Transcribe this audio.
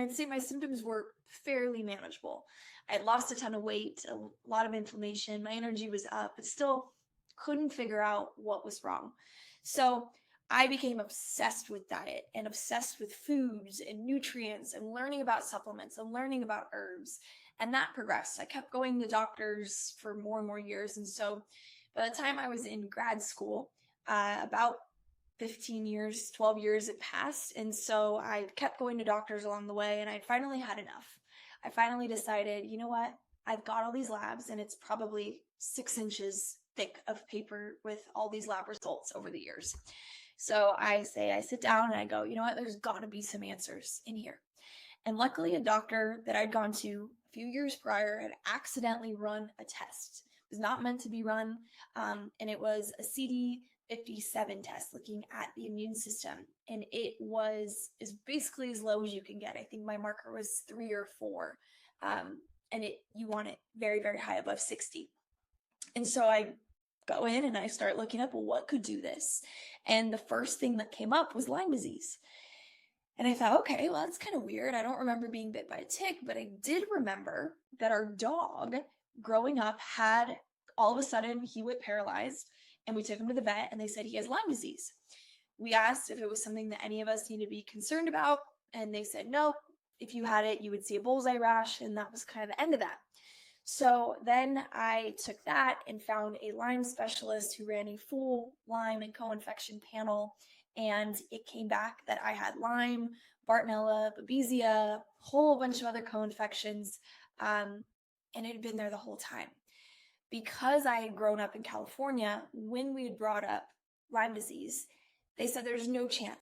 I'd say my symptoms were fairly manageable. I had lost a ton of weight, a lot of inflammation, my energy was up, but still couldn't figure out what was wrong. So I became obsessed with diet and obsessed with foods and nutrients and learning about supplements and learning about herbs. And that progressed. I kept going to doctors for more and more years. And so by the time I was in grad school, about 15 years, 12 years had passed. And so I kept going to doctors along the way, and I finally had enough. I finally decided, you know what? I've got all these labs, and it's probably 6 inches thick of paper with all these lab results over the years. So I sit down and I go, you know what? There's got to be some answers in here. And luckily, a doctor that I'd gone to a few years prior had accidentally run a test. It was not meant to be run, and it was a CD57 test looking at the immune system. And it was basically as low as you can get. I think my marker was 3 or 4. And you want it very, very high, above 60. And so I go in and I start looking up, well, what could do this? And the first thing that came up was Lyme disease. And I thought, okay, well, that's kind of weird. I don't remember being bit by a tick, but I did remember that our dog growing up had, all of a sudden, he went paralyzed, and we took him to the vet and they said he has Lyme disease. We asked if it was something that any of us needed to be concerned about, and they said, no, if you had it, you would see a bullseye rash, and that was kind of the end of that. So then I took that and found a Lyme specialist who ran a full Lyme and co-infection panel, and it came back that I had Lyme, Bartonella, Babesia, a whole bunch of other co-infections, and it had been there the whole time. Because I had grown up in California, when we had brought up Lyme disease, they said there's no chance